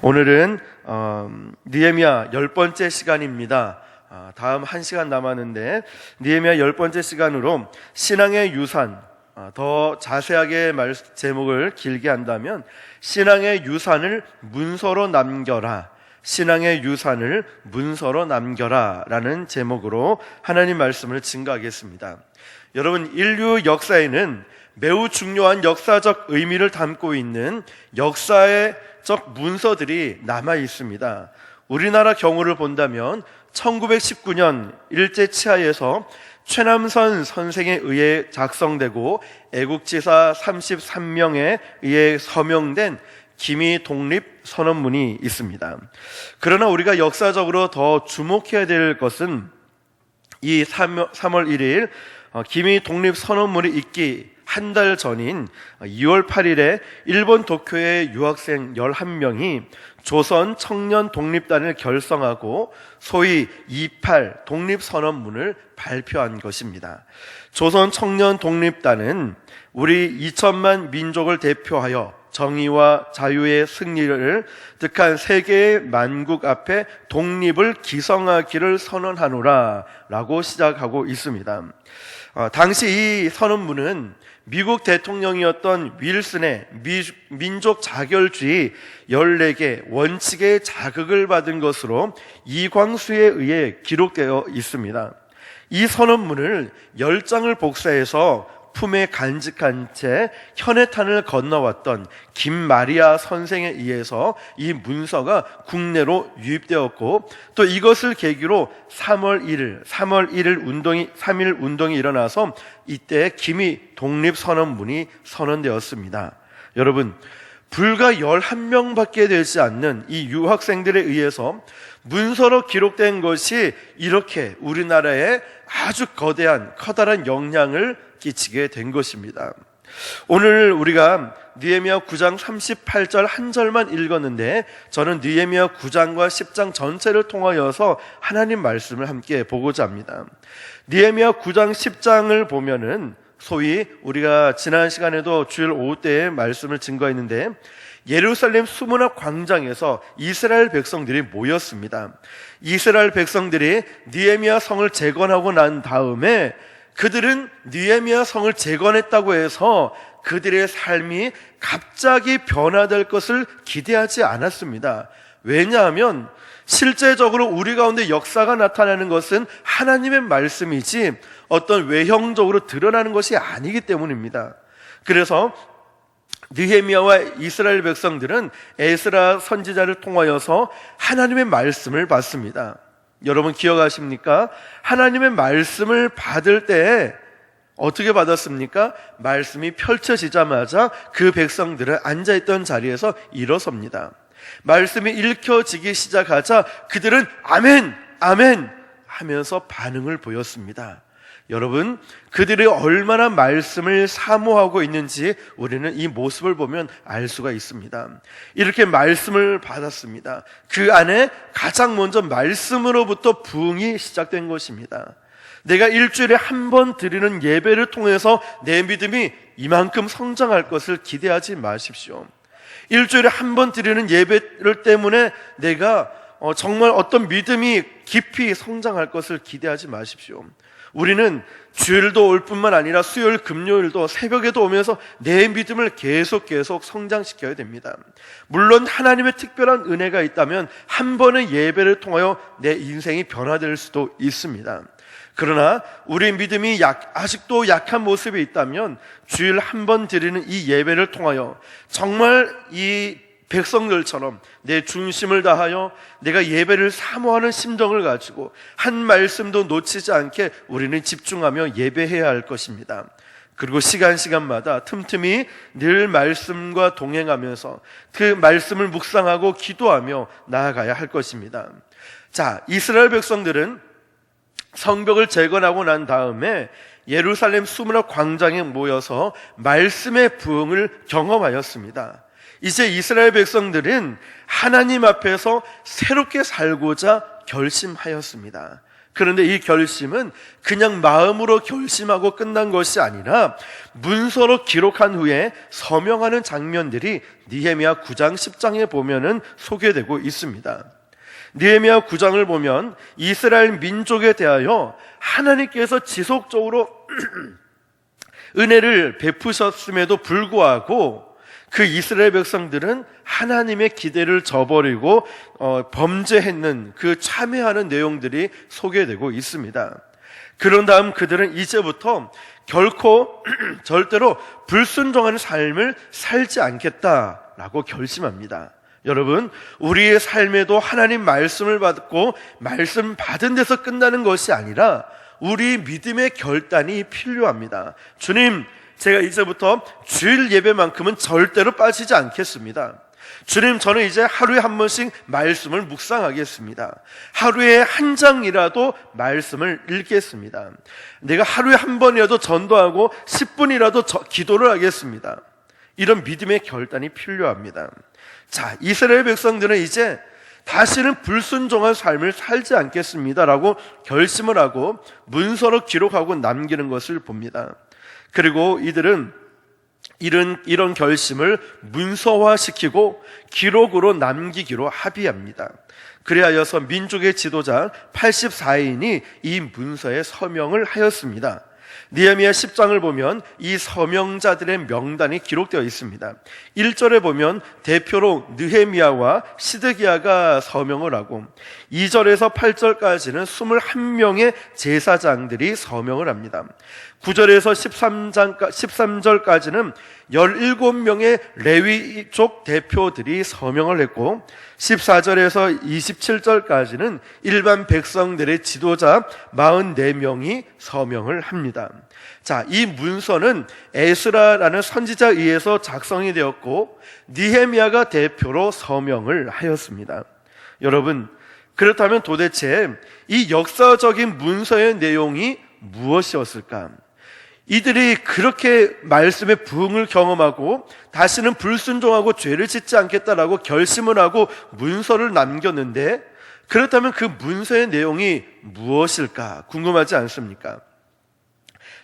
오늘은 느헤미야 10번째 시간입니다. 다음 1시간 남았는데 느헤미야 10번째 시간으로 신앙의 유산, 더 자세하게 제목을 길게 한다면 신앙의 유산을 문서로 남겨라, 신앙의 유산을 문서로 남겨라 라는 제목으로 하나님 말씀을 증거하겠습니다. 여러분, 인류 역사에는 매우 중요한 역사적 의미를 담고 있는 역사적 문서들이 남아 있습니다. 우리나라 경우를 본다면 1919년 일제치하에서 최남선 선생에 의해 작성되고 애국지사 33명에 의해 서명된 기미 독립 선언문이 있습니다. 그러나 우리가 역사적으로 더 주목해야 될 것은 이 3월 1일 기미 독립 선언문이 있기 한 달 전인 2월 8일에 일본 도쿄의 유학생 11명이 조선 청년 독립단을 결성하고 소위 28 독립선언문을 발표한 것입니다. 조선 청년 독립단은 우리 2천만 민족을 대표하여 정의와 자유의 승리를 득한 세계의 만국 앞에 독립을 기성하기를 선언하노라 라고 시작하고 있습니다. 당시 이 선언문은 미국 대통령이었던 윌슨의 민족 자결주의 14개 원칙의 자극을 받은 것으로 이광수에 의해 기록되어 있습니다. 이 선언문을 10장을 복사해서 품에 간직한 채 현해탄을 건너왔던 김마리아 선생에 의해서 이 문서가 국내로 유입되었고, 또 이것을 계기로 3월 1일 3.1 운동이 일어나서 이때 기미 독립선언문이 선언되었습니다. 여러분, 불과 11명밖에 되지 않는 이 유학생들에 의해서 문서로 기록된 것이 이렇게 우리나라에 아주 커다란 영향을 끼치게 된 것입니다. 오늘 우리가 느헤미야 9장 38절 한 절만 읽었는데, 저는 느헤미야 9장과 10장 전체를 통하여서 하나님 말씀을 함께 보고자 합니다. 느헤미야 9장 10장을 보면은 소위 우리가 지난 시간에도 주일 오후 때에 말씀을 증거했는데, 예루살렘 수문학 광장에서 이스라엘 백성들이 모였습니다. 이스라엘 백성들이 느헤미야 성을 재건하고 난 다음에 그들은 느헤미야 성을 재건했다고 해서 그들의 삶이 갑자기 변화될 것을 기대하지 않았습니다. 왜냐하면 실제적으로 우리 가운데 역사가 나타나는 것은 하나님의 말씀이지 어떤 외형적으로 드러나는 것이 아니기 때문입니다. 그래서 느헤미야와 이스라엘 백성들은 에스라 선지자를 통하여서 하나님의 말씀을 받습니다. 여러분 기억하십니까? 하나님의 말씀을 받을 때 어떻게 받았습니까? 말씀이 펼쳐지자마자 그 백성들은 앉아있던 자리에서 일어섭니다. 말씀이 읽혀지기 시작하자 그들은 아멘, 아멘 하면서 반응을 보였습니다. 여러분, 그들이 얼마나 말씀을 사모하고 있는지 우리는 이 모습을 보면 알 수가 있습니다. 이렇게 말씀을 받았습니다. 그 안에 가장 먼저 말씀으로부터 부흥이 시작된 것입니다. 내가 일주일에 한 번 드리는 예배를 통해서 내 믿음이 이만큼 성장할 것을 기대하지 마십시오. 일주일에 한 번 드리는 예배를 때문에 내가 정말 어떤 믿음이 깊이 성장할 것을 기대하지 마십시오. 우리는 주일도 올 뿐만 아니라 수요일, 금요일도 새벽에도 오면서 내 믿음을 계속 성장시켜야 됩니다. 물론 하나님의 특별한 은혜가 있다면 한 번의 예배를 통하여 내 인생이 변화될 수도 있습니다. 그러나 우리 믿음이 아직도 약한 모습이 있다면 주일 한 번 드리는 이 예배를 통하여 정말 이 백성들처럼 내 중심을 다하여 내가 예배를 사모하는 심정을 가지고 한 말씀도 놓치지 않게 우리는 집중하며 예배해야 할 것입니다. 그리고 시간마다 틈틈이 늘 말씀과 동행하면서 그 말씀을 묵상하고 기도하며 나아가야 할 것입니다. 자, 이스라엘 백성들은 성벽을 재건하고 난 다음에 예루살렘 수문학 광장에 모여서 말씀의 부흥을 경험하였습니다. 이제 이스라엘 백성들은 하나님 앞에서 새롭게 살고자 결심하였습니다. 그런데 이 결심은 그냥 마음으로 결심하고 끝난 것이 아니라 문서로 기록한 후에 서명하는 장면들이 느헤미야 9장 10장에 보면은 소개되고 있습니다. 느헤미야 9장을 보면 이스라엘 민족에 대하여 하나님께서 지속적으로 은혜를 베푸셨음에도 불구하고 그 이스라엘 백성들은 하나님의 기대를 저버리고 범죄했는 그 참회하는 내용들이 소개되고 있습니다. 그런 다음 그들은 이제부터 결코 절대로 불순종하는 삶을 살지 않겠다라고 결심합니다. 여러분, 우리의 삶에도 하나님 말씀을 받고 말씀 받은 데서 끝나는 것이 아니라 우리 믿음의 결단이 필요합니다. 주님, 제가 이제부터 주일 예배만큼은 절대로 빠지지 않겠습니다. 주님, 저는 이제 하루에 한 번씩 말씀을 묵상하겠습니다. 하루에 한 장이라도 말씀을 읽겠습니다. 내가 하루에 한 번이라도 전도하고 10분이라도 기도를 하겠습니다. 이런 믿음의 결단이 필요합니다. 자, 이스라엘 백성들은 이제 다시는 불순종한 삶을 살지 않겠습니다라고 결심을 하고 문서로 기록하고 남기는 것을 봅니다. 그리고 이들은 이런 결심을 문서화시키고 기록으로 남기기로 합의합니다. 그리하여서 민족의 지도자 84인이 이 문서에 서명을 하였습니다. 느헤미야 10장을 보면 이 서명자들의 명단이 기록되어 있습니다. 1절에 보면 대표로 느헤미야와 시드기야가 서명을 하고 2절에서 8절까지는 21명의 제사장들이 서명을 합니다. 9절에서 13절까지는 17명의 레위족 대표들이 서명을 했고 14절에서 27절까지는 일반 백성들의 지도자 44명이 서명을 합니다. 자, 이 문서는 에스라라는 선지자에 의해서 작성이 되었고 느헤미야가 대표로 서명을 하였습니다. 여러분, 그렇다면 도대체 이 역사적인 문서의 내용이 무엇이었을까? 이들이 그렇게 말씀의 부흥을 경험하고 다시는 불순종하고 죄를 짓지 않겠다라고 결심을 하고 문서를 남겼는데, 그렇다면 그 문서의 내용이 무엇일까 궁금하지 않습니까?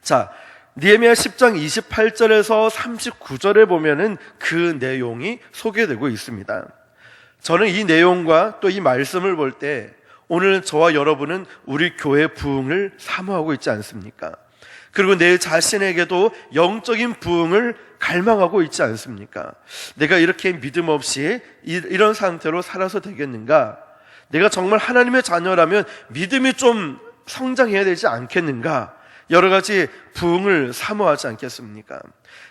자, 느헤미야 10장 28절에서 39절에 보면은 그 내용이 소개되고 있습니다. 저는 이 내용과 또 이 말씀을 볼 때 오늘 저와 여러분은 우리 교회 부흥을 사모하고 있지 않습니까? 그리고 내 자신에게도 영적인 부흥을 갈망하고 있지 않습니까? 내가 이렇게 믿음 없이 이런 상태로 살아서 되겠는가? 내가 정말 하나님의 자녀라면 믿음이 좀 성장해야 되지 않겠는가? 여러 가지 부흥을 사모하지 않겠습니까?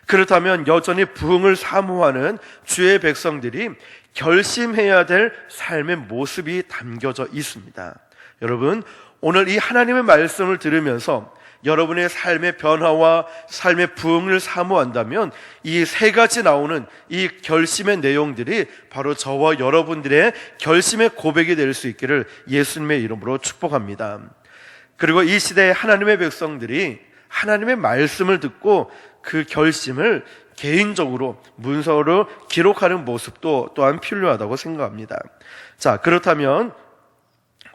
그렇다면 여전히 부흥을 사모하는 주의 백성들이 결심해야 될 삶의 모습이 담겨져 있습니다. 여러분, 오늘 이 하나님의 말씀을 들으면서 여러분의 삶의 변화와 삶의 부흥을 사모한다면 이 세 가지 나오는 이 결심의 내용들이 바로 저와 여러분들의 결심의 고백이 될 수 있기를 예수님의 이름으로 축복합니다. 그리고 이 시대의 하나님의 백성들이 하나님의 말씀을 듣고 그 결심을 개인적으로 문서로 기록하는 모습도 또한 필요하다고 생각합니다. 자, 그렇다면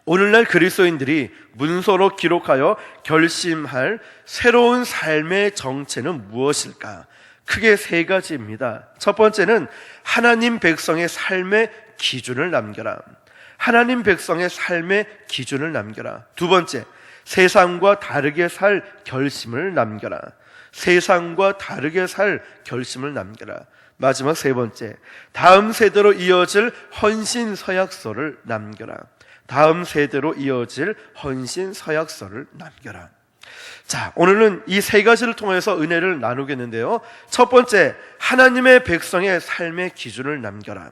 오늘날 그리스도인들이 문서로 기록하여 결심할 새로운 삶의 정체는 무엇일까? 크게 세 가지입니다. 첫 번째는 하나님 백성의 삶의 기준을 남겨라. 하나님 백성의 삶의 기준을 남겨라. 두 번째, 세상과 다르게 살 결심을 남겨라. 세상과 다르게 살 결심을 남겨라. 마지막 세 번째, 다음 세대로 이어질 헌신 서약서를 남겨라. 다음 세대로 이어질 헌신 서약서를 남겨라. 자, 오늘은 이 세 가지를 통해서 은혜를 나누겠는데요. 첫 번째, 하나님의 백성의 삶의 기준을 남겨라.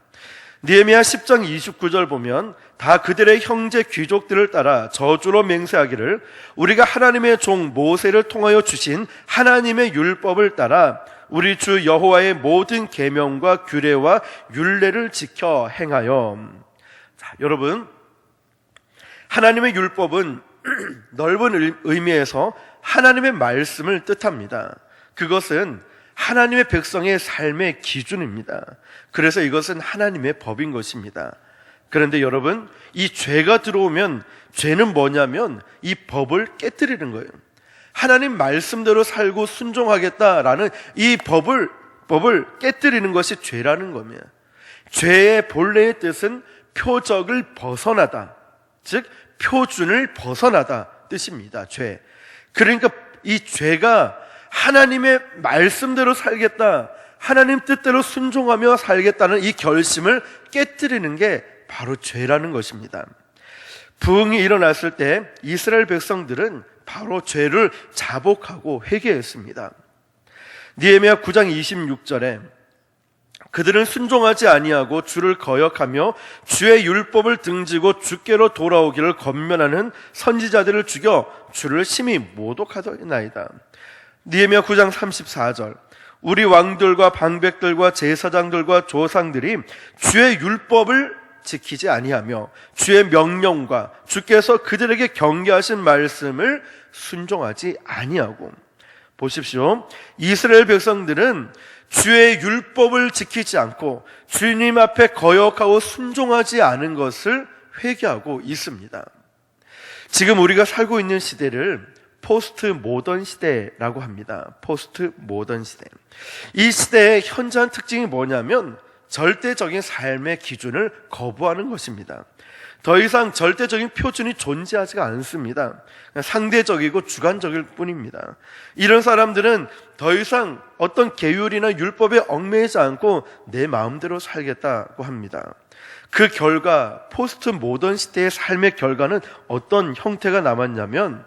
느헤미야 10장 29절 보면 다 그들의 형제 귀족들을 따라 저주로 맹세하기를 우리가 하나님의 종 모세를 통하여 주신 하나님의 율법을 따라 우리 주 여호와의 모든 계명과 규례와 율례를 지켜 행하여. 자, 여러분, 하나님의 율법은 넓은 의미에서 하나님의 말씀을 뜻합니다. 그것은 하나님의 백성의 삶의 기준입니다. 그래서 이것은 하나님의 법인 것입니다. 그런데 여러분, 이 죄가 들어오면 죄는 뭐냐면 이 법을 깨뜨리는 거예요. 하나님 말씀대로 살고 순종하겠다라는 이 법을 깨뜨리는 것이 죄라는 겁니다. 죄의 본래의 뜻은 표적을 벗어나다, 즉 표준을 벗어나다 뜻입니다. 죄. 그러니까 이 죄가 하나님의 말씀대로 살겠다, 하나님 뜻대로 순종하며 살겠다는 이 결심을 깨뜨리는 게 바로 죄라는 것입니다. 부흥이 일어났을 때 이스라엘 백성들은 바로 죄를 자복하고 회개했습니다. 느헤미야 9장 26절에 그들은 순종하지 아니하고 주를 거역하며 주의 율법을 등지고 주께로 돌아오기를 권면하는 선지자들을 죽여 주를 심히 모독하더이나이다. 느헤미야 9장 34절 우리 왕들과 방백들과 제사장들과 조상들이 주의 율법을 지키지 아니하며 주의 명령과 주께서 그들에게 경계하신 말씀을 순종하지 아니하고, 보십시오. 이스라엘 백성들은 주의 율법을 지키지 않고 주님 앞에 거역하고 순종하지 않은 것을 회개하고 있습니다. 지금 우리가 살고 있는 시대를 포스트 모던 시대라고 합니다. 포스트 모던 시대. 이 시대의 현저한 특징이 뭐냐면 절대적인 삶의 기준을 거부하는 것입니다. 더 이상 절대적인 표준이 존재하지가 않습니다. 상대적이고 주관적일 뿐입니다. 이런 사람들은 더 이상 어떤 계율이나 율법에 얽매이지 않고 내 마음대로 살겠다고 합니다. 그 결과 포스트 모던 시대의 삶의 결과는 어떤 형태가 남았냐면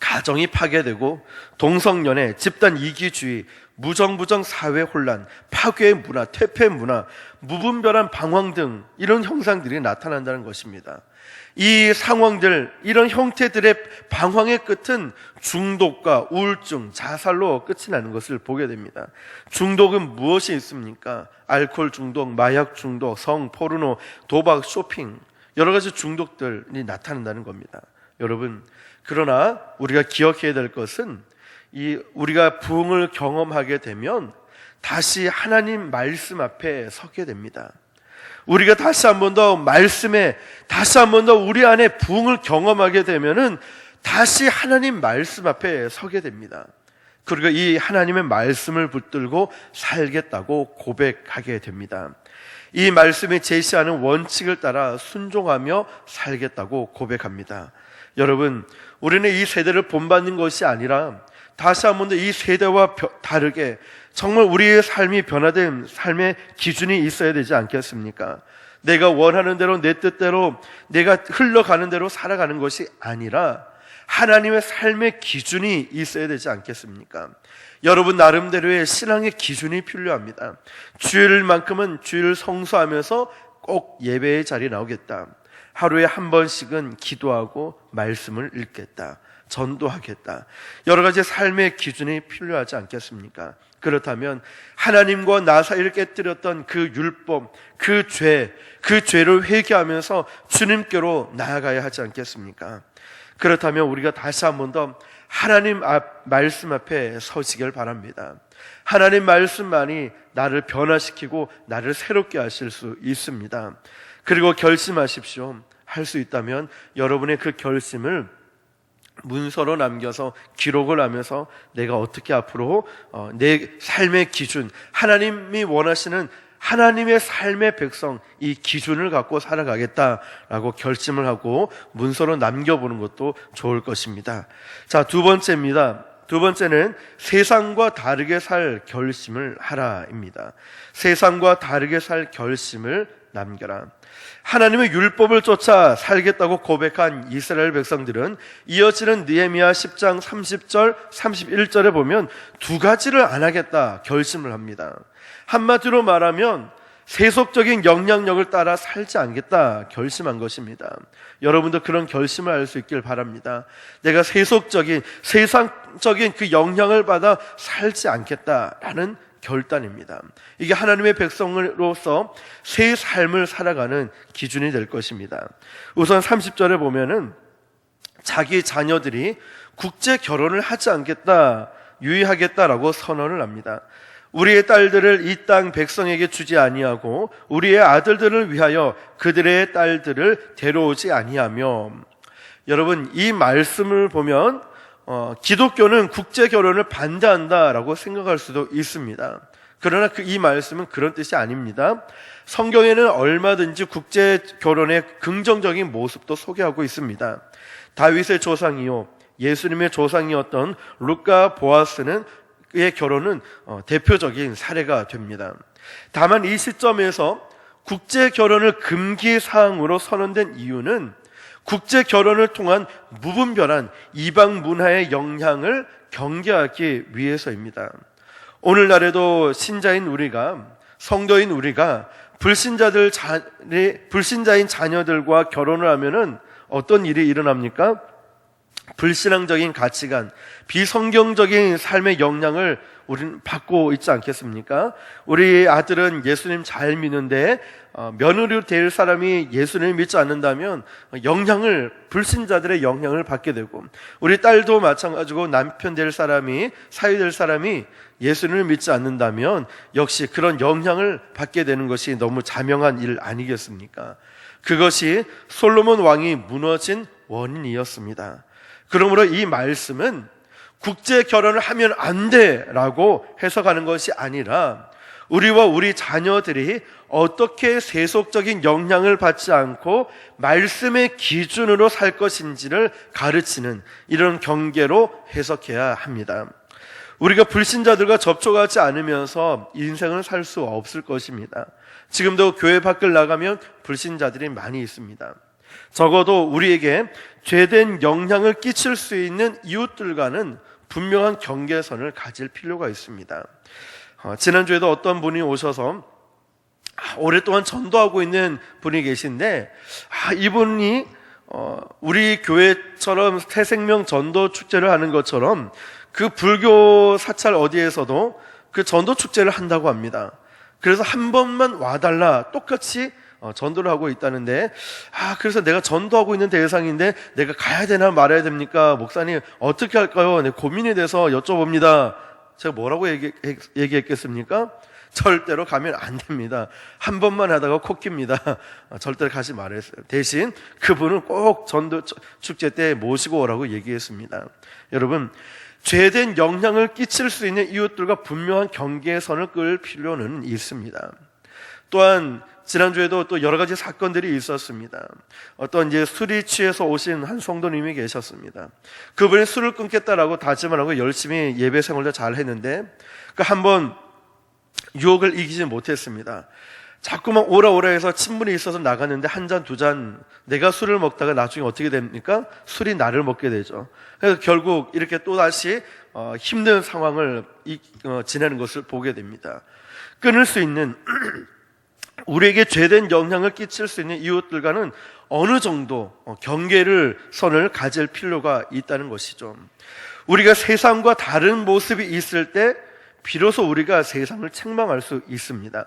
가정이 파괴되고 동성연애, 집단 이기주의, 무정부정 사회 혼란, 파괴의 문화, 퇴폐 문화, 무분별한 방황 등 이런 형상들이 나타난다는 것입니다. 이 상황들, 이런 형태들의 방황의 끝은 중독과 우울증, 자살로 끝이 나는 것을 보게 됩니다. 중독은 무엇이 있습니까? 알코올 중독, 마약 중독, 성, 포르노, 도박, 쇼핑, 여러 가지 중독들이 나타난다는 겁니다. 여러분, 그러나 우리가 기억해야 될 것은 우리가 부흥을 경험하게 되면 다시 하나님 말씀 앞에 서게 됩니다. 우리가 다시 한 번 더 말씀에, 다시 한 번 더 우리 안에 부흥을 경험하게 되면은 다시 하나님 말씀 앞에 서게 됩니다. 그리고 이 하나님의 말씀을 붙들고 살겠다고 고백하게 됩니다. 이 말씀이 제시하는 원칙을 따라 순종하며 살겠다고 고백합니다. 여러분, 우리는 이 세대를 본받는 것이 아니라 다시 한 번 더 이 세대와 다르게 정말 우리의 삶이 변화된 삶의 기준이 있어야 되지 않겠습니까? 내가 원하는 대로, 내 뜻대로, 내가 흘러가는 대로 살아가는 것이 아니라 하나님의 삶의 기준이 있어야 되지 않겠습니까? 여러분 나름대로의 신앙의 기준이 필요합니다. 주일만큼은 주일 성수하면서 꼭 예배의 자리에 나오겠다. 하루에 한 번씩은 기도하고 말씀을 읽겠다. 전도하겠다. 여러 가지 삶의 기준이 필요하지 않겠습니까? 그렇다면 하나님과 나 사이를 깨뜨렸던 그 율법, 그 죄를 회개하면서 주님께로 나아가야 하지 않겠습니까? 그렇다면 우리가 다시 한 번 더 하나님 말씀 앞에 서시길 바랍니다. 하나님 말씀만이 나를 변화시키고 나를 새롭게 하실 수 있습니다. 그리고 결심하십시오. 할 수 있다면 여러분의 그 결심을 문서로 남겨서 기록을 하면서 내가 어떻게 앞으로 내 삶의 기준, 하나님이 원하시는 하나님의 삶의 백성, 이 기준을 갖고 살아가겠다라고 결심을 하고 문서로 남겨보는 것도 좋을 것입니다. 자, 두 번째입니다. 두 번째는 세상과 다르게 살 결심을 하라입니다. 세상과 다르게 살 결심을 남겨라. 하나님의 율법을 쫓아 살겠다고 고백한 이스라엘 백성들은 이어지는 느헤미야 10장 30절 31절에 보면 두 가지를 안 하겠다 결심을 합니다. 한마디로 말하면 세속적인 영향력을 따라 살지 않겠다 결심한 것입니다. 여러분도 그런 결심을 할 수 있길 바랍니다. 내가 세상적인 그 영향을 받아 살지 않겠다라는 결단입니다. 이게 하나님의 백성으로서 새 삶을 살아가는 기준이 될 것입니다. 우선 30절에 보면은 자기 자녀들이 국제 결혼을 하지 않겠다, 유의하겠다라고 선언을 합니다. 우리의 딸들을 이 땅 백성에게 주지 아니하고 우리의 아들들을 위하여 그들의 딸들을 데려오지 아니하며. 여러분, 이 말씀을 보면 기독교는 국제 결혼을 반대한다라고 생각할 수도 있습니다. 그러나 이 말씀은 그런 뜻이 아닙니다. 성경에는 얼마든지 국제 결혼의 긍정적인 모습도 소개하고 있습니다. 다윗의 조상이요 예수님의 조상이었던 룻과 보아스는 그의 결혼은 대표적인 사례가 됩니다. 다만 이 시점에서 국제 결혼을 금기 사항으로 선언된 이유는 국제 결혼을 통한 무분별한 이방 문화의 영향을 경계하기 위해서입니다. 오늘날에도 신자인 우리가, 성도인 우리가 불신자인 자녀들과 결혼을 하면은 어떤 일이 일어납니까? 불신앙적인 가치관, 비성경적인 삶의 영향을 우리는 받고 있지 않겠습니까? 우리 아들은 예수님 잘 믿는데 며느리로 될 사람이 예수님을 믿지 않는다면 불신자들의 영향을 받게 되고, 우리 딸도 마찬가지고 남편 될 사람이, 사위 될 사람이 예수님을 믿지 않는다면 역시 그런 영향을 받게 되는 것이 너무 자명한 일 아니겠습니까? 그것이 솔로몬 왕이 무너진 원인이었습니다. 그러므로 이 말씀은 국제 결혼을 하면 안 돼라고 해석하는 것이 아니라 우리와 우리 자녀들이 어떻게 세속적인 영향을 받지 않고 말씀의 기준으로 살 것인지를 가르치는 이런 경계로 해석해야 합니다. 우리가 불신자들과 접촉하지 않으면서 인생을 살 수 없을 것입니다. 지금도 교회 밖을 나가면 불신자들이 많이 있습니다. 적어도 우리에게 죄된 영향을 끼칠 수 있는 이웃들과는 분명한 경계선을 가질 필요가 있습니다. 지난주에도 어떤 분이 오셔서 오랫동안 전도하고 있는 분이 계신데, 이분이 우리 교회처럼 새생명 전도 축제를 하는 것처럼 그 불교 사찰 어디에서도 그 전도 축제를 한다고 합니다. 그래서 한 번만 와달라, 똑같이 전도를 하고 있다는데, 그래서 내가 전도하고 있는 대상인데 내가 가야 되나 말아야 됩니까? 목사님 어떻게 할까요? 고민이 돼서 여쭤봅니다. 제가 뭐라고 얘기했겠습니까? 절대로 가면 안 됩니다. 한 번만 하다가 콕깁니다. 절대로 가지 말았어요. 대신 그분은 꼭 전도 축제 때 모시고 오라고 얘기했습니다. 여러분, 죄된 영향을 끼칠 수 있는 이웃들과 분명한 경계선을 끌 필요는 있습니다. 또한 지난주에도 또 여러 가지 사건들이 있었습니다. 어떤 술이 취해서 오신 한 성도님이 계셨습니다. 그분이 술을 끊겠다라고 다짐을 하고 열심히 예배 생활도 잘 했는데 한번 유혹을 이기지 못했습니다. 자꾸만 오라 해서 친분이 있어서 나갔는데 한 잔, 두 잔, 내가 술을 먹다가 나중에 어떻게 됩니까? 술이 나를 먹게 되죠. 그래서 결국 이렇게 또다시 힘든 상황을 지내는 것을 보게 됩니다. 끊을 수 있는 우리에게 죄된 영향을 끼칠 수 있는 이웃들과는 어느 정도 선을 가질 필요가 있다는 것이죠. 우리가 세상과 다른 모습이 있을 때 비로소 우리가 세상을 책망할 수 있습니다.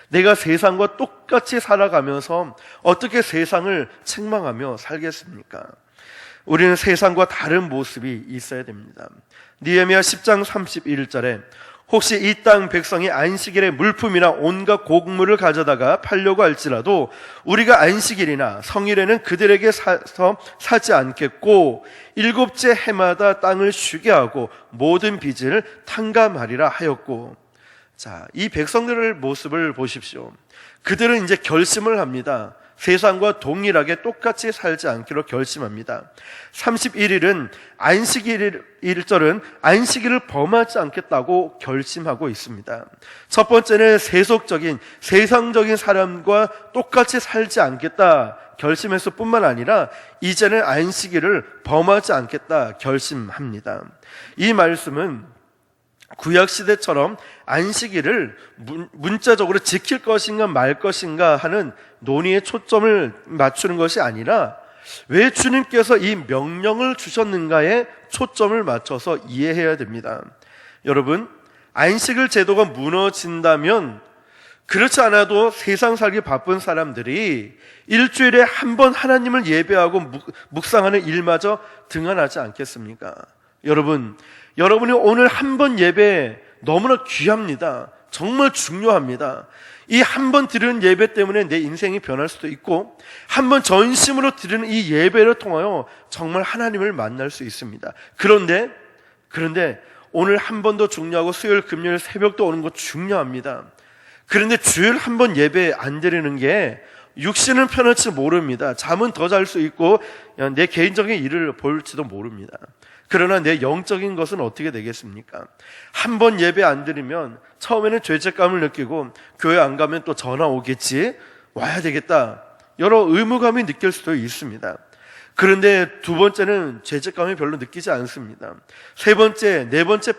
내가 세상과 똑같이 살아가면서 어떻게 세상을 책망하며 살겠습니까? 우리는 세상과 다른 모습이 있어야 됩니다. 느헤미야 10장 31절에 혹시 이 땅 백성이 안식일에 물품이나 온갖 곡물을 가져다가 팔려고 할지라도 우리가 안식일이나 성일에는 그들에게 사지 않겠고 일곱째 해마다 땅을 쉬게 하고 모든 빚을 탕감하리라 하였고. 자, 이 백성들의 모습을 보십시오. 그들은 이제 결심을 합니다. 세상과 동일하게 똑같이 살지 않기로 결심합니다. 31일은 안식일 1절은 안식일을 범하지 않겠다고 결심하고 있습니다. 첫 번째는 세상적인 사람과 똑같이 살지 않겠다 결심했을 뿐만 아니라 이제는 안식일을 범하지 않겠다 결심합니다. 이 말씀은 구약시대처럼 안식일을 문자적으로 지킬 것인가 말 것인가 하는 논의에 초점을 맞추는 것이 아니라 왜 주님께서 이 명령을 주셨는가에 초점을 맞춰서 이해해야 됩니다. 여러분, 안식일 제도가 무너진다면 그렇지 않아도 세상 살기 바쁜 사람들이 일주일에 한 번 하나님을 예배하고 묵상하는 일마저 등한하지 않겠습니까? 여러분이 오늘 한 번 예배 너무나 귀합니다. 정말 중요합니다. 이 한 번 드리는 예배 때문에 내 인생이 변할 수도 있고, 한 번 전심으로 드리는 이 예배를 통하여 정말 하나님을 만날 수 있습니다. 그런데 오늘 한 번도 중요하고 수요일 금요일 새벽도 오는 거 중요합니다. 그런데 주일 한 번 예배 안 드리는 게 육신은 편할지 모릅니다. 잠은 더 잘 수 있고 내 개인적인 일을 볼지도 모릅니다. 그러나 내 영적인 것은 어떻게 되겠습니까? 한 번 예배 안 드리면 처음에는 죄책감을 느끼고 교회 안 가면 또 전화 오겠지, 와야 되겠다, 여러 의무감이 느낄 수도 있습니다. 그런데 두 번째는 죄책감이 별로 느끼지 않습니다. 세 번째, 네 번째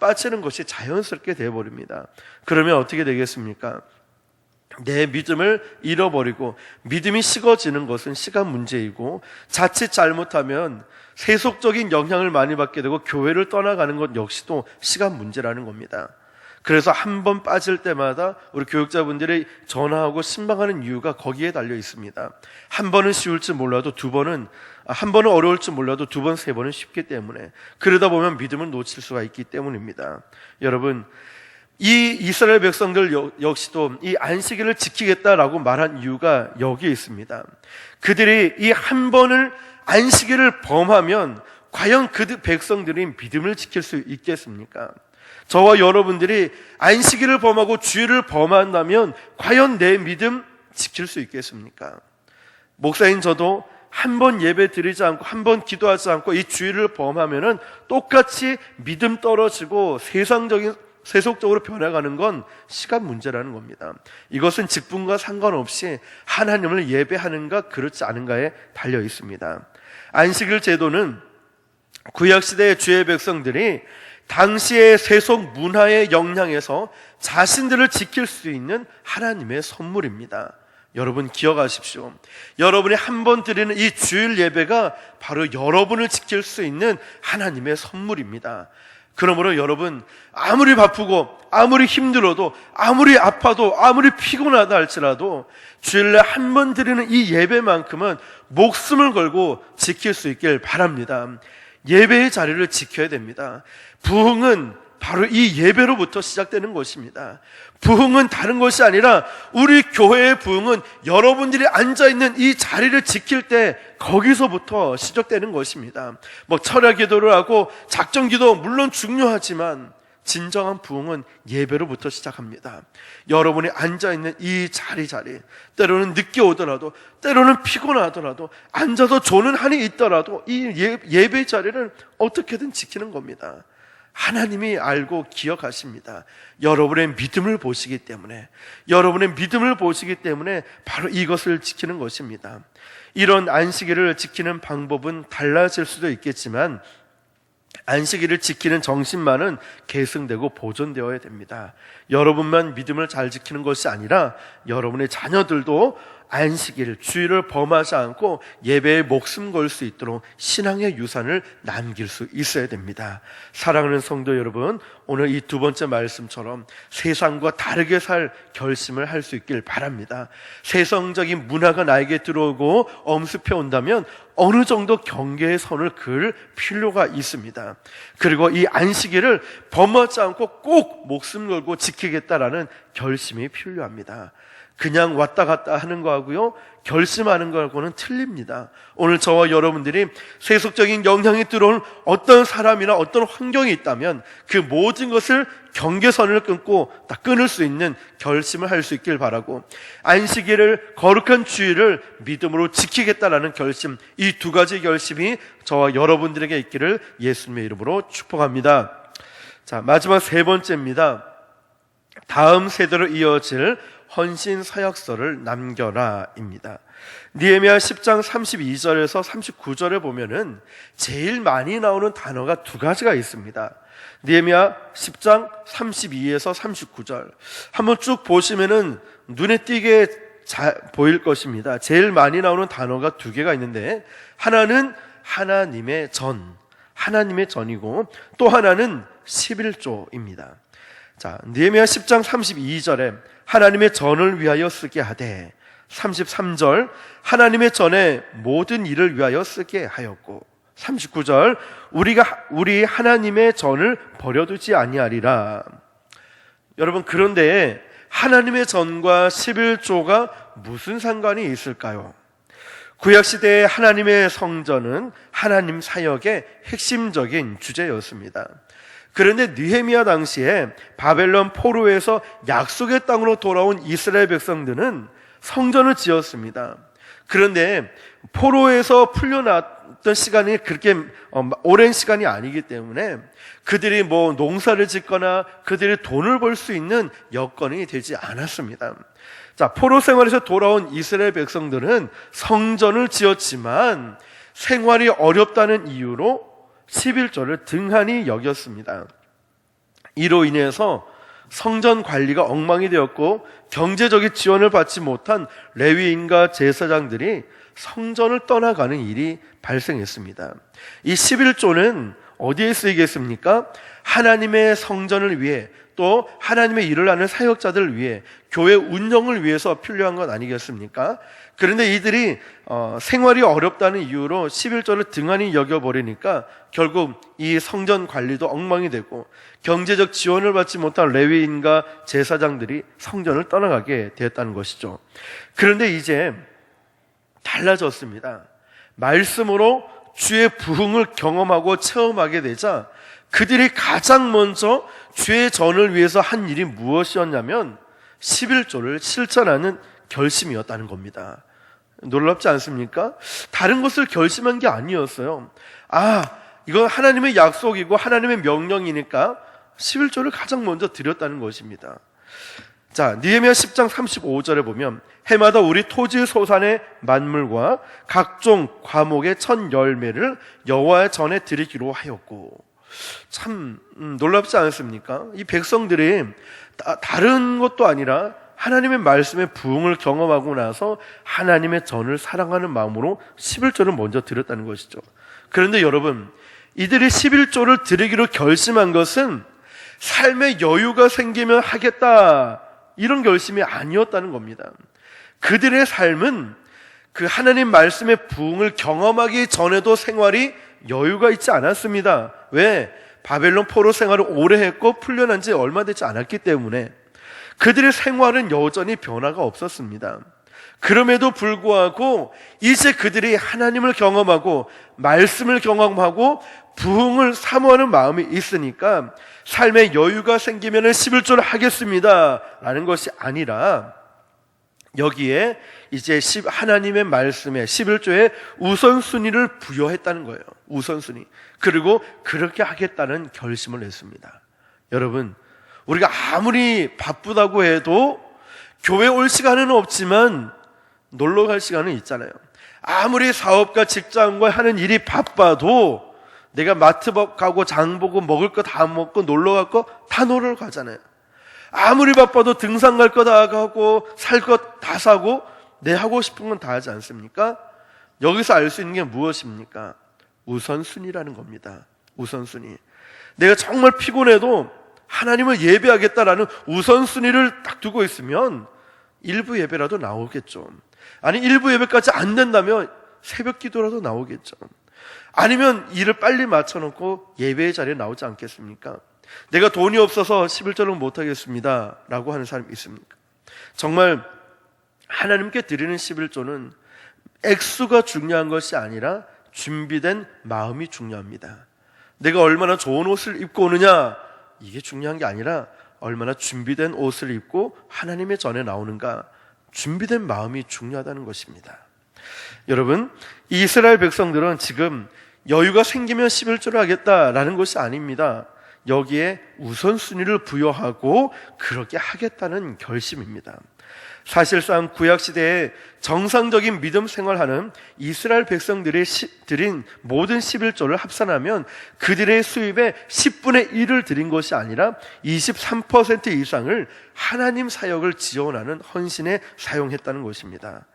빠지는 것이 자연스럽게 되어버립니다. 그러면 어떻게 되겠습니까? 내 믿음을 잃어버리고 믿음이 식어지는 것은 시간 문제이고, 자칫 잘못하면 세속적인 영향을 많이 받게 되고 교회를 떠나가는 것 역시도 시간 문제라는 겁니다. 그래서 한 번 빠질 때마다 우리 교육자분들이 전화하고 신방하는 이유가 거기에 달려 있습니다. 한 번은 쉬울지 몰라도 한 번은 어려울지 몰라도 두 번, 세 번은 쉽기 때문에, 그러다 보면 믿음을 놓칠 수가 있기 때문입니다. 여러분, 이 이스라엘 백성들 역시도 이 안식일을 지키겠다라고 말한 이유가 여기에 있습니다. 그들이 이 한 번을 안식일을 범하면 과연 그 백성들이 믿음을 지킬 수 있겠습니까? 저와 여러분들이 안식일을 범하고 주일을 범한다면 과연 내 믿음 지킬 수 있겠습니까? 목사인 저도 한 번 예배 드리지 않고 한 번 기도하지 않고 이 주일을 범하면은 똑같이 믿음 떨어지고 세속적으로 변해가는 건 시간 문제라는 겁니다. 이것은 직분과 상관없이 하나님을 예배하는가 그렇지 않은가에 달려 있습니다. 안식일 제도는 구약시대의 주의 백성들이 당시의 세속 문화의 영향에서 자신들을 지킬 수 있는 하나님의 선물입니다. 여러분 기억하십시오. 여러분이 한 번 드리는 이 주일 예배가 바로 여러분을 지킬 수 있는 하나님의 선물입니다. 그러므로 여러분, 아무리 바쁘고 아무리 힘들어도 아무리 아파도 아무리 피곤하다 할지라도 주일날 한 번 드리는 이 예배만큼은 목숨을 걸고 지킬 수 있길 바랍니다. 예배의 자리를 지켜야 됩니다. 부흥은 바로 이 예배로부터 시작되는 것입니다. 부흥은 다른 것이 아니라 우리 교회의 부흥은 여러분들이 앉아있는 이 자리를 지킬 때 거기서부터 시작되는 것입니다. 철야 기도를 하고 작정 기도 물론 중요하지만 진정한 부흥은 예배로부터 시작합니다. 여러분이 앉아있는 이 자리, 때로는 늦게 오더라도, 때로는 피곤하더라도, 앉아서 조는 한이 있더라도 이 예배 자리를 어떻게든 지키는 겁니다. 하나님이 알고 기억하십니다. 여러분의 믿음을 보시기 때문에 바로 이것을 지키는 것입니다. 이런 안식일을 지키는 방법은 달라질 수도 있겠지만 안식일을 지키는 정신만은 계승되고 보존되어야 됩니다. 여러분만 믿음을 잘 지키는 것이 아니라 여러분의 자녀들도 안식일, 주일을 범하지 않고 예배에 목숨 걸 수 있도록 신앙의 유산을 남길 수 있어야 됩니다. 사랑하는 성도 여러분, 오늘 이 두 번째 말씀처럼 세상과 다르게 살 결심을 할 수 있길 바랍니다. 세상적인 문화가 나에게 들어오고 엄습해 온다면 어느 정도 경계의 선을 그을 필요가 있습니다. 그리고 이 안식일을 범하지 않고 꼭 목숨 걸고 지키겠다라는 결심이 필요합니다. 그냥 왔다 갔다 하는 거하고요, 결심하는 거하고는 틀립니다. 오늘 저와 여러분들이 세속적인 영향이 들어온 어떤 사람이나 어떤 환경이 있다면 그 모든 것을 경계선을 끊을 수 있는 결심을 할 수 있길 바라고, 안식일을, 거룩한 주일을 믿음으로 지키겠다라는 결심, 이 두 가지 결심이 저와 여러분들에게 있기를 예수님의 이름으로 축복합니다. 자, 마지막 세 번째입니다. 다음 세대로 이어질 헌신 서약서를 남겨라입니다. 느헤미야 10장 32절에서 39절에 보면은 제일 많이 나오는 단어가 두 가지가 있습니다. 느헤미야 10장 32에서 39절 한번 쭉 보시면은 눈에 띄게 보일 것입니다. 제일 많이 나오는 단어가 두 개가 있는데, 하나는 하나님의 전이고 또 하나는 11조입니다. 자, 느헤미야 10장 32절에 하나님의 전을 위하여 쓰게 하되, 33절 하나님의 전에 모든 일을 위하여 쓰게 하였고, 39절 우리 하나님의 전을 버려두지 아니하리라. 여러분, 그런데 하나님의 전과 11조가 무슨 상관이 있을까요? 구약시대의 하나님의 성전은 하나님 사역의 핵심적인 주제였습니다. 그런데 느헤미야 당시에 바벨론 포로에서 약속의 땅으로 돌아온 이스라엘 백성들은 성전을 지었습니다. 그런데 포로에서 풀려났던 시간이 그렇게 오랜 시간이 아니기 때문에 그들이 농사를 짓거나 그들이 돈을 벌 수 있는 여건이 되지 않았습니다. 자, 포로 생활에서 돌아온 이스라엘 백성들은 성전을 지었지만 생활이 어렵다는 이유로 11조를 등한히 여겼습니다. 이로 인해서 성전 관리가 엉망이 되었고 경제적인 지원을 받지 못한 레위인과 제사장들이 성전을 떠나가는 일이 발생했습니다. 이 11조는 어디에 쓰이겠습니까? 하나님의 성전을 위해, 또 하나님의 일을 하는 사역자들을 위해, 교회 운영을 위해서 필요한 건 아니겠습니까? 그런데 이들이 생활이 어렵다는 이유로 11조를 등한히 여겨버리니까 결국 이 성전 관리도 엉망이 되고 경제적 지원을 받지 못한 레위인과 제사장들이 성전을 떠나가게 되었다는 것이죠. 그런데 이제 달라졌습니다. 말씀으로 주의 부흥을 경험하고 체험하게 되자 그들이 가장 먼저 주의 전을 위해서 한 일이 무엇이었냐면 11조를 실천하는 결심이었다는 겁니다. 놀랍지 않습니까? 다른 것을 결심한 게 아니었어요. 이건 하나님의 약속이고 하나님의 명령이니까 11조를 가장 먼저 드렸다는 것입니다. 자, 느헤미야 10장 35절에 보면 해마다 우리 토지 소산의 만물과 각종 과목의 첫 열매를 여호와의 전에 드리기로 하였고, 참 놀랍지 않습니까? 이 백성들이 다른 것도 아니라 하나님의 말씀의 부흥을 경험하고 나서 하나님의 전을 사랑하는 마음으로 11조를 먼저 드렸다는 것이죠. 그런데 여러분, 이들이 11조를 드리기로 결심한 것은 삶의 여유가 생기면 하겠다, 이런 결심이 아니었다는 겁니다. 그들의 삶은 그 하나님 말씀의 부흥을 경험하기 전에도 생활이 여유가 있지 않았습니다. 왜? 바벨론 포로 생활을 오래 했고 풀려난 지 얼마 되지 않았기 때문에 그들의 생활은 여전히 변화가 없었습니다. 그럼에도 불구하고 이제 그들이 하나님을 경험하고 말씀을 경험하고 부흥을 사모하는 마음이 있으니까 삶에 여유가 생기면 11조를 하겠습니다 라는 것이 아니라 여기에 이제 하나님의 말씀에 11조에 우선순위를 부여했다는 거예요. 우선순위. 그리고 그렇게 하겠다는 결심을 했습니다. 여러분, 우리가 아무리 바쁘다고 해도 교회 올 시간은 없지만 놀러 갈 시간은 있잖아요. 아무리 사업과 직장과 하는 일이 바빠도 내가 마트 가고 장 보고 먹을 거 다 먹고 놀러 갈 거 다 놀러 가잖아요. 아무리 바빠도 등산 갈 거 다 가고 살 것 다 사고 내 하고 싶은 건 다 하지 않습니까? 여기서 알 수 있는 게 무엇입니까? 우선순위라는 겁니다. 우선순위. 내가 정말 피곤해도 하나님을 예배하겠다라는 우선순위를 딱 두고 있으면 일부 예배라도 나오겠죠. 아니, 일부 예배까지 안 된다면 새벽 기도라도 나오겠죠. 아니면 일을 빨리 맞춰놓고 예배의 자리에 나오지 않겠습니까? 내가 돈이 없어서 11조를 못하겠습니다 라고 하는 사람이 있습니까? 정말 하나님께 드리는 11조는 액수가 중요한 것이 아니라 준비된 마음이 중요합니다. 내가 얼마나 좋은 옷을 입고 오느냐, 이게 중요한 게 아니라 얼마나 준비된 옷을 입고 하나님의 전에 나오는가, 준비된 마음이 중요하다는 것입니다. 여러분, 이스라엘 백성들은 지금 여유가 생기면 11조를 하겠다라는 것이 아닙니다. 여기에 우선순위를 부여하고 그렇게 하겠다는 결심입니다. 사실상 구약시대에 정상적인 믿음 생활하는 이스라엘 백성들이 드린 모든 11조를 합산하면 그들의 수입의 10분의 1을 드린 것이 아니라 23% 이상을 하나님 사역을 지원하는 헌신에 사용했다는 것입니다.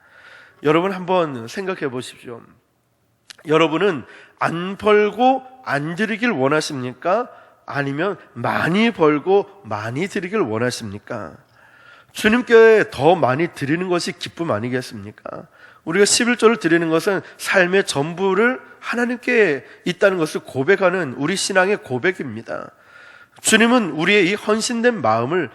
여러분, 한번 생각해 보십시오. 여러분은 안 벌고 안 드리길 원하십니까? 아니면 많이 벌고 많이 드리길 원하십니까? 주님께 더 많이 드리는 것이 기쁨 아니겠습니까? 우리가 11조를 드리는 것은 삶의 전부를 하나님께 있다는 것을 고백하는 우리 신앙의 고백입니다. 주님은 우리의 이 헌신된 마음을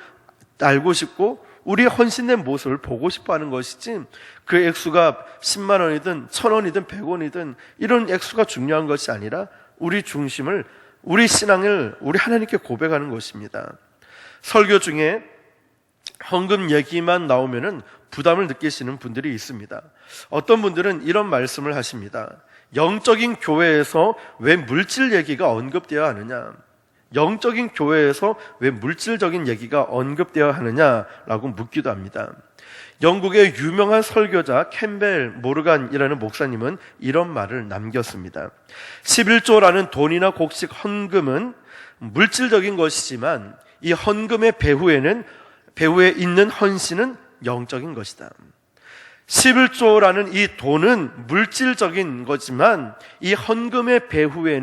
알고 싶고 우리의 헌신된 모습을 보고 싶어 하는 것이지, 그 액수가 10만 원이든 1,000원이든 100원이든 이런 액수가 중요한 것이 아니라 우리 중심을, 우리 신앙을 우리 하나님께 고백하는 것입니다. 설교 중에 헌금 얘기만 나오면은 부담을 느끼시는 분들이 있습니다. 어떤 분들은 이런 말씀을 하십니다. 영적인 교회에서 왜 물질 얘기가 언급되어야 하느냐? 영적인 교회에서 왜 물질적인 얘기가 언급되어야 하느냐라고 묻기도 합니다. 영국의 유명한 설교자 캠벨 모르간이라는 목사님은 이런 말을 남겼습니다. 11조라는 돈이나 곡식 헌금은 물질적인 것이지만 이 헌금의 배후에 있는 헌신은 영적인 것이다. 11조라는 이 돈은 물질적인 거지만 이 헌금의 배후에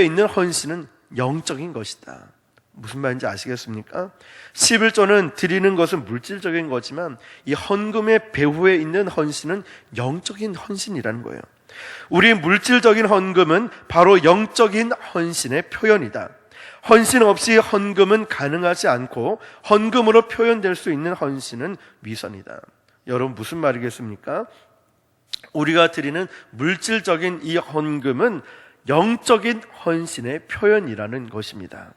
있는 헌신은 영적인 것이다. 무슨 말인지 아시겠습니까? 11조는 드리는 것은 물질적인 거지만 이 헌금의 배후에 있는 헌신은 영적인 헌신이라는 거예요. 우리 물질적인 헌금은 바로 영적인 헌신의 표현이다. 헌신 없이 헌금은 가능하지 않고 헌금으로 표현될 수 있는 헌신은 위선이다. 여러분, 무슨 말이겠습니까? 우리가 드리는 물질적인 이 헌금은 영적인 헌신의 표현이라는 것입니다.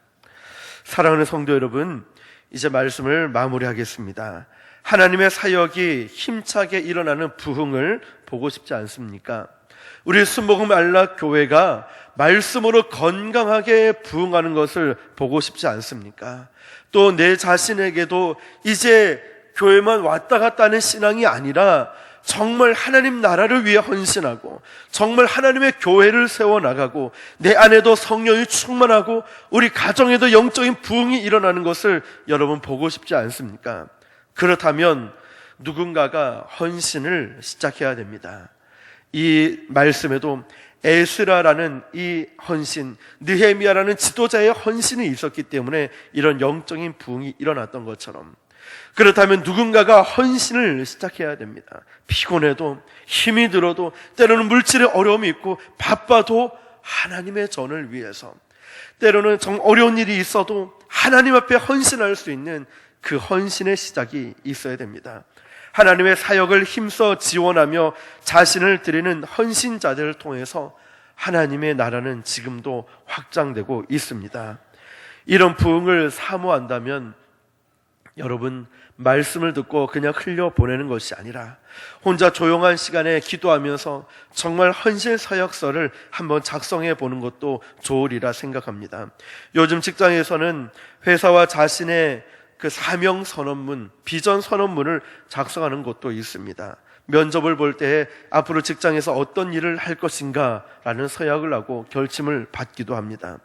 사랑하는 성도 여러분, 이제 말씀을 마무리하겠습니다. 하나님의 사역이 힘차게 일어나는 부흥을 보고 싶지 않습니까? 우리 순복음 안락 교회가 말씀으로 건강하게 부흥하는 것을 보고 싶지 않습니까? 또 내 자신에게도 이제 교회만 왔다 갔다 하는 신앙이 아니라 정말 하나님 나라를 위해 헌신하고 정말 하나님의 교회를 세워나가고 내 안에도 성령이 충만하고 우리 가정에도 영적인 부흥이 일어나는 것을 여러분 보고 싶지 않습니까? 그렇다면 누군가가 헌신을 시작해야 됩니다. 이 말씀에도 에스라라는 이 헌신, 느헤미야라는 지도자의 헌신이 있었기 때문에 이런 영적인 부흥이 일어났던 것처럼, 그렇다면 누군가가 헌신을 시작해야 됩니다. 피곤해도 힘이 들어도 때로는 물질의 어려움이 있고 바빠도 하나님의 전을 위해서, 때로는 정 어려운 일이 있어도 하나님 앞에 헌신할 수 있는 그 헌신의 시작이 있어야 됩니다. 하나님의 사역을 힘써 지원하며 자신을 드리는 헌신자들을 통해서 하나님의 나라는 지금도 확장되고 있습니다. 이런 부흥을 사모한다면 여러분, 말씀을 듣고 그냥 흘려보내는 것이 아니라 혼자 조용한 시간에 기도하면서 정말 헌신 사역서를 한번 작성해 보는 것도 좋으리라 생각합니다. 요즘 직장에서는 회사와 자신의 그 사명 선언문, 비전 선언문을 작성하는 것도 있습니다. 면접을 볼 때 앞으로 직장에서 어떤 일을 할 것인가 라는 서약을 하고 결심을 받기도 합니다.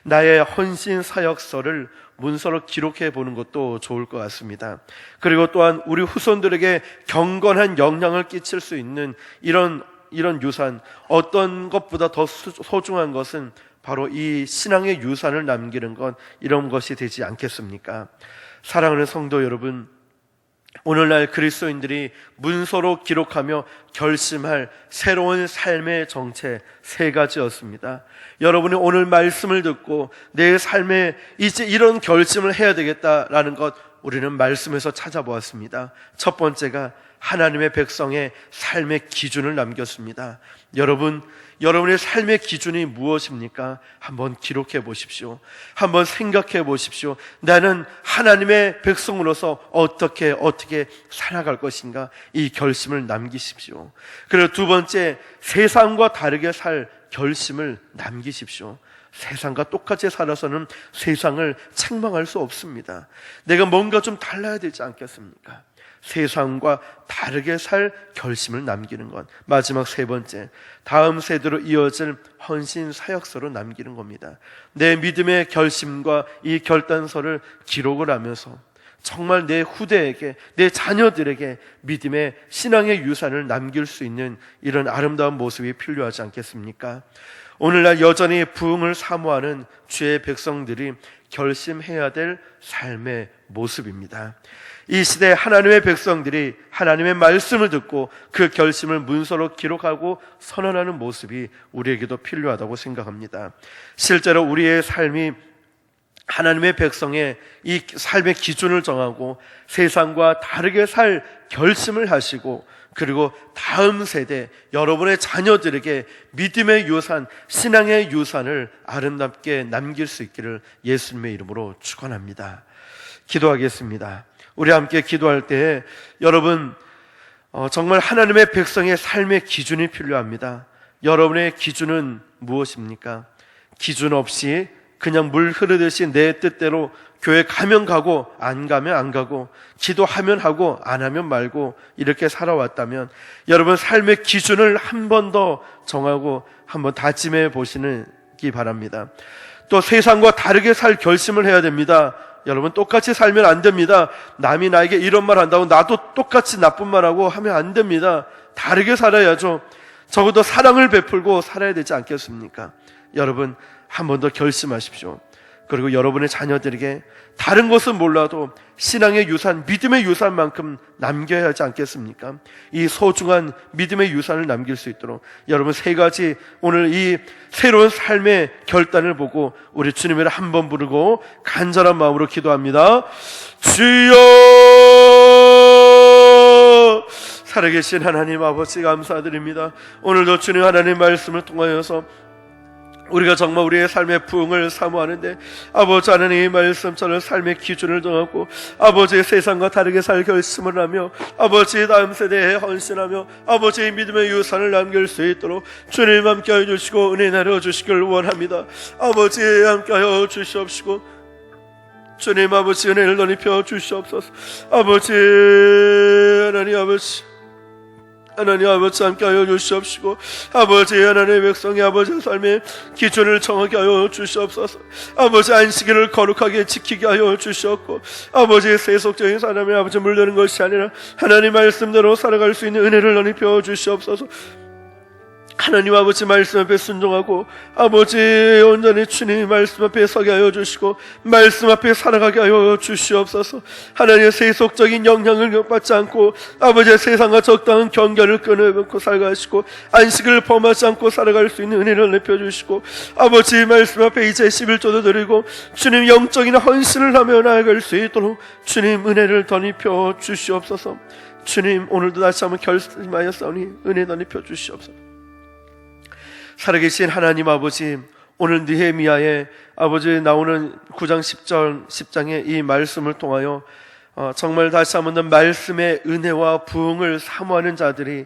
나의 헌신 사역서를 문서로 기록해 보는 것도 좋을 것 같습니다. 그리고 또한 우리 후손들에게 경건한 영향을 끼칠 수 있는 이런 유산, 어떤 것보다 더 소중한 것은 바로 이 신앙의 유산을 남기는 것, 이런 것이 되지 않겠습니까? 사랑하는 성도 여러분, 오늘날 그리스도인들이 문서로 기록하며 결심할 새로운 삶의 정체 3가지였습니다. 여러분이 오늘 말씀을 듣고 내 삶에 이제 이런 결심을 해야 되겠다라는 것, 우리는 말씀에서 찾아보았습니다. 첫 번째가 하나님의 백성의 삶의 기준을 남겼습니다. 여러분의 삶의 기준이 무엇입니까? 한번 기록해 보십시오. 한번 생각해 보십시오. 나는 하나님의 백성으로서 어떻게 살아갈 것인가? 이 결심을 남기십시오. 그리고 두 번째, 세상과 다르게 살 결심을 남기십시오. 세상과 똑같이 살아서는 세상을 책망할 수 없습니다. 내가 뭔가 좀 달라야 되지 않겠습니까? 세상과 다르게 살 결심을 남기는 것. 마지막 3번째, 다음 세대로 이어질 헌신 사역서로 남기는 겁니다. 내 믿음의 결심과 이 결단서를 기록을 하면서 정말 내 후대에게, 내 자녀들에게 믿음의 신앙의 유산을 남길 수 있는 이런 아름다운 모습이 필요하지 않겠습니까? 오늘날 여전히 부흥을 사모하는 주의 백성들이 결심해야 될 삶의 모습입니다. 이 시대 하나님의 백성들이 하나님의 말씀을 듣고 그 결심을 문서로 기록하고 선언하는 모습이 우리에게도 필요하다고 생각합니다. 실제로 우리의 삶이 하나님의 백성의 이 삶의 기준을 정하고 세상과 다르게 살 결심을 하시고, 그리고 다음 세대 여러분의 자녀들에게 믿음의 유산, 신앙의 유산을 아름답게 남길 수 있기를 예수님의 이름으로 축원합니다. 기도하겠습니다. 우리 함께 기도할 때 여러분 정말 하나님의 백성의 삶의 기준이 필요합니다. 여러분의 기준은 무엇입니까? 기준 없이 그냥 물 흐르듯이 내 뜻대로 교회 가면 가고 안 가면 안 가고, 기도하면 하고 안 하면 말고 이렇게 살아왔다면 여러분 삶의 기준을 한 번 더 정하고 한번 다짐해 보시기 바랍니다. 또 세상과 다르게 살 결심을 해야 됩니다. 여러분 똑같이 살면 안 됩니다. 남이 나에게 이런 말 한다고 나도 똑같이 나쁜 말하고 하면 안 됩니다. 다르게 살아야죠. 적어도 사랑을 베풀고 살아야 되지 않겠습니까? 여러분 한 번 더 결심하십시오. 그리고 여러분의 자녀들에게 다른 것은 몰라도 신앙의 유산, 믿음의 유산만큼 남겨야 하지 않겠습니까? 이 소중한 믿음의 유산을 남길 수 있도록 여러분 세 가지, 오늘 이 새로운 삶의 결단을 보고 우리 주님을 한 번 부르고 간절한 마음으로 기도합니다. 주여, 살아계신 하나님 아버지 감사드립니다. 오늘도 주님 하나님 말씀을 통하여서 우리가 정말 우리의 삶의 부흥을 사모하는데, 아버지 하나님 이 말씀처럼 삶의 기준을 정하고 아버지의 세상과 다르게 살 결심을 하며 아버지의 다음 세대에 헌신하며 아버지의 믿음의 유산을 남길 수 있도록 주님 함께하여 주시고 은혜 내려주시길 원합니다. 아버지 함께하여 주시옵시고 주님 아버지 은혜를 넓혀 주시옵소서. 아버지 하나님 하나님 아버지 함께하여 주시옵시고 아버지 하나님의 백성의 아버지 삶의 기준을 정하게 하여 주시옵소서. 아버지 안식일을 거룩하게 지키게 하여 주시옵고 아버지의 세속적인 사람의 아버지 물드는 것이 아니라 하나님 말씀대로 살아갈 수 있는 은혜를 넓혀 주시옵소서. 하나님 아버지 말씀 앞에 순종하고 아버지 온전히 주님 말씀 앞에 서게 하여 주시고 말씀 앞에 살아가게 하여 주시옵소서. 하나님의 세속적인 영향을 받지 않고 아버지의 세상과 적당한 경계를 끊어놓고 살아가시고 안식을 범하지 않고 살아갈 수 있는 은혜를 내펴주시고 아버지 말씀 앞에 이제 11조도 드리고 주님 영적인 헌신을 하며 나아갈 수 있도록 주님 은혜를 더 입혀 주시옵소서. 주님 오늘도 다시 한번 결심하였사오니 은혜 더 입혀 주시옵소서. 살아계신 하나님 아버지, 오늘 느헤미야의 아버지 나오는 9장 10절 10장의 이 말씀을 통하여 정말 다시 한번 더 말씀의 은혜와 부흥을 사모하는 자들이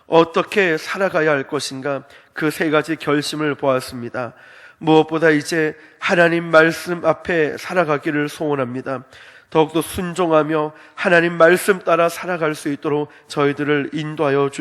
어떻게 살아가야 할 것인가, 그 세 가지 결심을 보았습니다. 무엇보다 이제 하나님 말씀 앞에 살아가기를 소원합니다. 더욱더 순종하며 하나님 말씀 따라 살아갈 수 있도록 저희들을 인도하여 주시옵소서.